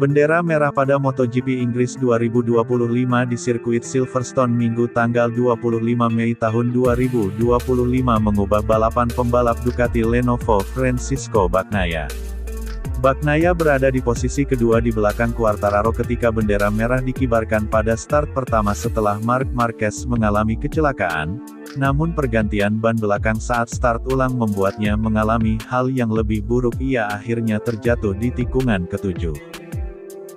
Bendera merah pada MotoGP Inggris 2025 di sirkuit Silverstone Minggu tanggal 25 Mei tahun 2025 mengubah balapan pembalap Ducati Lenovo Francisco Bagnaia. Bagnaia berada di posisi kedua di belakang Quartararo ketika bendera merah dikibarkan pada start pertama setelah Marc Marquez mengalami kecelakaan, namun pergantian ban belakang saat start ulang membuatnya mengalami hal yang lebih buruk, ia akhirnya terjatuh di tikungan ketujuh.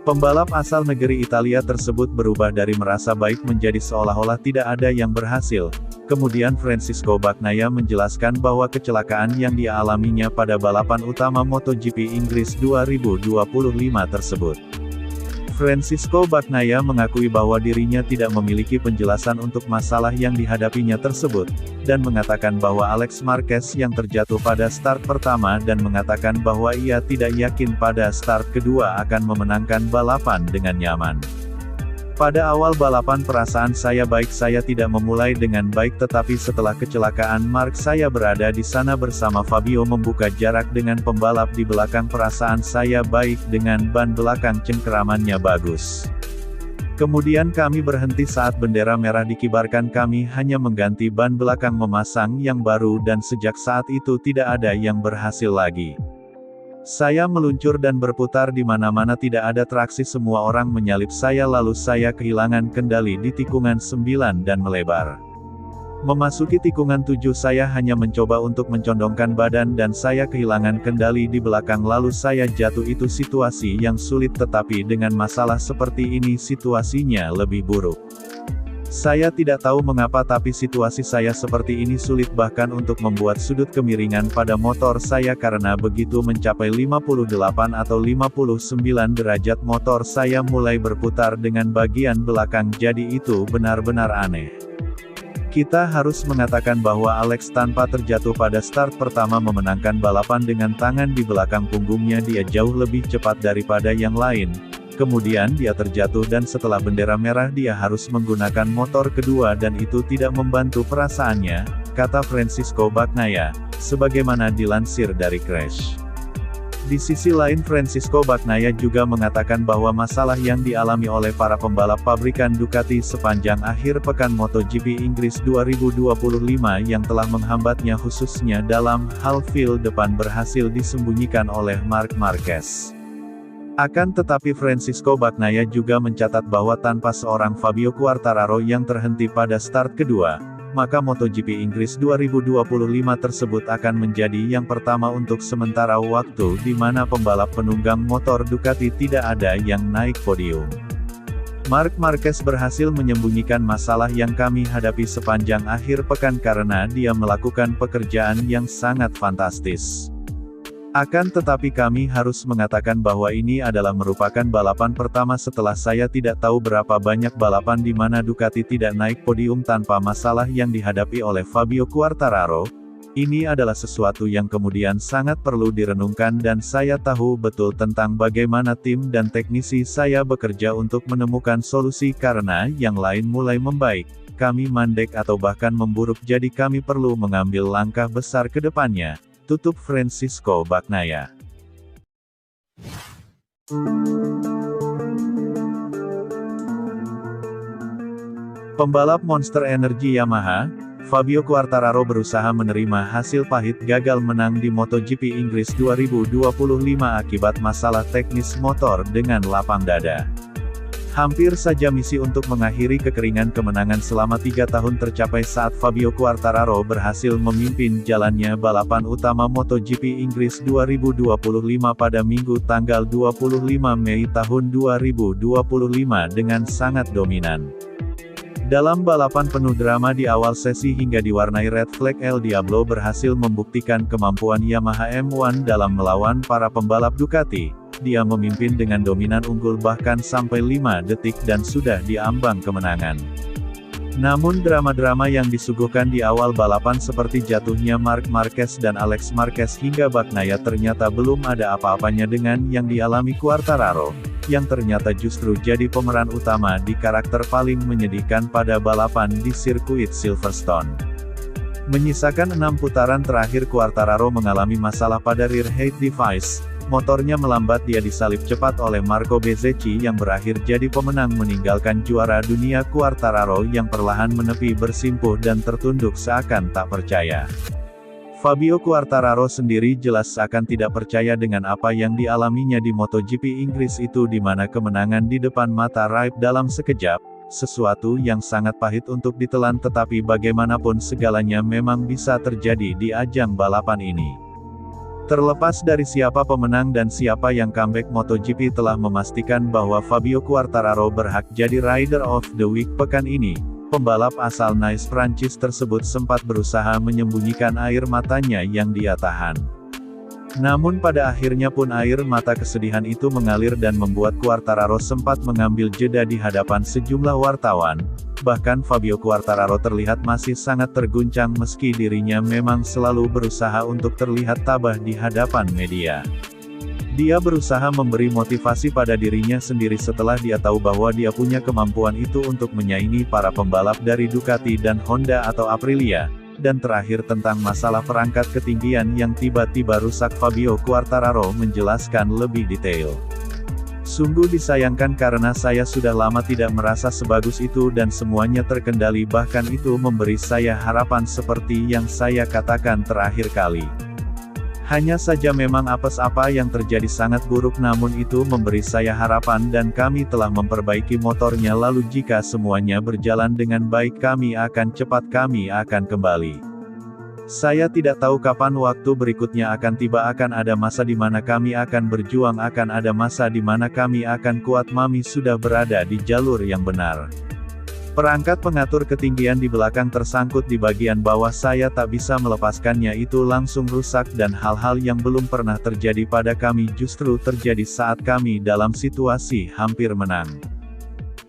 Pembalap asal negeri Italia tersebut berubah dari merasa baik menjadi seolah-olah tidak ada yang berhasil. Kemudian Francisco Bagnaia menjelaskan bahwa kecelakaan yang dia alaminya pada balapan utama MotoGP Inggris 2025 tersebut. Francisco Bagnaia mengakui bahwa dirinya tidak memiliki penjelasan untuk masalah yang dihadapinya tersebut, dan mengatakan bahwa Alex Marquez yang terjatuh pada start pertama dan mengatakan bahwa ia tidak yakin pada start kedua akan memenangkan balapan dengan nyaman. Pada awal balapan perasaan saya baik, saya tidak memulai dengan baik, tetapi setelah kecelakaan Marc saya berada di sana bersama Fabio membuka jarak dengan pembalap di belakang, perasaan saya baik dengan ban belakang cengkeramannya bagus. Kemudian kami berhenti saat bendera merah dikibarkan, kami hanya mengganti ban belakang memasang yang baru dan sejak saat itu tidak ada yang berhasil lagi. Saya meluncur dan berputar di mana-mana, tidak ada traksi, semua orang menyalip saya lalu saya kehilangan kendali di tikungan 9 dan melebar. Memasuki tikungan 7 saya hanya mencoba untuk mencondongkan badan dan saya kehilangan kendali di belakang lalu saya jatuh. Itu situasi yang sulit, tetapi dengan masalah seperti ini situasinya lebih buruk. Saya tidak tahu mengapa tapi situasi saya seperti ini sulit bahkan untuk membuat sudut kemiringan pada motor saya karena begitu mencapai 58 atau 59 derajat motor saya mulai berputar dengan bagian belakang, jadi itu benar-benar aneh. Kita harus mengatakan bahwa Alex tanpa terjatuh pada start pertama memenangkan balapan dengan tangan di belakang punggungnya, dia jauh lebih cepat daripada yang lain. Kemudian dia terjatuh dan setelah bendera merah dia harus menggunakan motor kedua dan itu tidak membantu perasaannya, kata Francisco Bagnaia, sebagaimana dilansir dari Crash. Di sisi lain Francisco Bagnaia juga mengatakan bahwa masalah yang dialami oleh para pembalap pabrikan Ducati sepanjang akhir pekan MotoGP Inggris 2025 yang telah menghambatnya khususnya dalam hal feel depan berhasil disembunyikan oleh Marc Marquez. Akan tetapi Francisco Bagnaia juga mencatat bahwa tanpa seorang Fabio Quartararo yang terhenti pada start kedua, maka MotoGP Inggris 2025 tersebut akan menjadi yang pertama untuk sementara waktu di mana pembalap penunggang motor Ducati tidak ada yang naik podium. Marc Marquez berhasil menyembunyikan masalah yang kami hadapi sepanjang akhir pekan karena dia melakukan pekerjaan yang sangat fantastis. Akan tetapi kami harus mengatakan bahwa ini adalah merupakan balapan pertama setelah saya tidak tahu berapa banyak balapan di mana Ducati tidak naik podium tanpa masalah yang dihadapi oleh Fabio Quartararo. Ini adalah sesuatu yang kemudian sangat perlu direnungkan dan saya tahu betul tentang bagaimana tim dan teknisi saya bekerja untuk menemukan solusi karena yang lain mulai membaik, kami mandek atau bahkan memburuk, jadi kami perlu mengambil langkah besar ke depannya. Tutup Francisco Bagnaia. Pembalap Monster Energy Yamaha, Fabio Quartararo berusaha menerima hasil pahit gagal menang di MotoGP Inggris 2025 akibat masalah teknis motor dengan lapang dada. Hampir saja misi untuk mengakhiri kekeringan kemenangan selama 3 tahun tercapai saat Fabio Quartararo berhasil memimpin jalannya balapan utama MotoGP Inggris 2025 pada Minggu tanggal 25 Mei tahun 2025 dengan sangat dominan. Dalam balapan penuh drama di awal sesi hingga diwarnai red flag, El Diablo berhasil membuktikan kemampuan Yamaha M1 dalam melawan para pembalap Ducati. Dia memimpin dengan dominan unggul bahkan sampai 5 detik dan sudah di ambang kemenangan. Namun drama-drama yang disuguhkan di awal balapan seperti jatuhnya Marc Marquez dan Alex Marquez hingga Bagnaia ternyata belum ada apa-apanya dengan yang dialami Quartararo, yang ternyata justru jadi pemeran utama di karakter paling menyedihkan pada balapan di sirkuit Silverstone. Menyisakan 6 putaran terakhir Quartararo mengalami masalah pada rear head device. Motornya melambat, dia disalip cepat oleh Marco Bezzecchi yang berakhir jadi pemenang meninggalkan juara dunia Quartararo yang perlahan menepi bersimpuh dan tertunduk seakan tak percaya. Fabio Quartararo sendiri jelas seakan tidak percaya dengan apa yang dialaminya di MotoGP Inggris itu, di mana kemenangan di depan mata raib dalam sekejap. Sesuatu yang sangat pahit untuk ditelan, tetapi bagaimanapun segalanya memang bisa terjadi di ajang balapan ini. Terlepas dari siapa pemenang dan siapa yang comeback, MotoGP telah memastikan bahwa Fabio Quartararo berhak jadi Rider of the Week pekan ini. Pembalap asal Nice, Prancis tersebut sempat berusaha menyembunyikan air matanya yang dia tahan. Namun pada akhirnya pun air mata kesedihan itu mengalir dan membuat Quartararo sempat mengambil jeda di hadapan sejumlah wartawan. Bahkan Fabio Quartararo terlihat masih sangat terguncang meski dirinya memang selalu berusaha untuk terlihat tabah di hadapan media. Dia berusaha memberi motivasi pada dirinya sendiri setelah dia tahu bahwa dia punya kemampuan itu untuk menyaingi para pembalap dari Ducati dan Honda atau Aprilia. Dan terakhir tentang masalah perangkat ketinggian yang tiba-tiba rusak, Fabio Quartararo menjelaskan lebih detail. Sungguh disayangkan karena saya sudah lama tidak merasa sebagus itu dan semuanya terkendali, bahkan itu memberi saya harapan seperti yang saya katakan terakhir kali. Hanya saja memang apes apa yang terjadi sangat buruk, namun itu memberi saya harapan dan kami telah memperbaiki motornya, lalu jika semuanya berjalan dengan baik kami akan kembali. Saya tidak tahu kapan waktu berikutnya akan tiba, akan ada masa di mana kami akan berjuang, akan ada masa di mana kami akan kuat. Mami sudah berada di jalur yang benar. Perangkat pengatur ketinggian di belakang tersangkut di bagian bawah, saya tak bisa melepaskannya, itu langsung rusak dan hal-hal yang belum pernah terjadi pada kami justru terjadi saat kami dalam situasi hampir menang.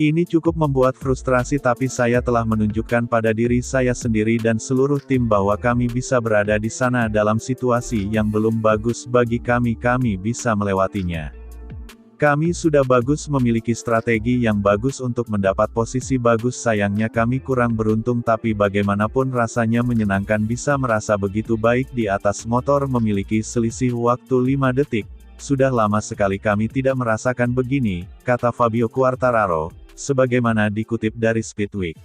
Ini cukup membuat frustrasi, tapi saya telah menunjukkan pada diri saya sendiri dan seluruh tim bahwa kami bisa berada di sana dalam situasi yang belum bagus bagi kami bisa melewatinya. Kami sudah bagus, memiliki strategi yang bagus untuk mendapat posisi bagus, sayangnya kami kurang beruntung, tapi bagaimanapun rasanya menyenangkan bisa merasa begitu baik di atas motor memiliki selisih waktu 5 detik. Sudah lama sekali kami tidak merasakan begini, kata Fabio Quartararo, sebagaimana dikutip dari Speedweek.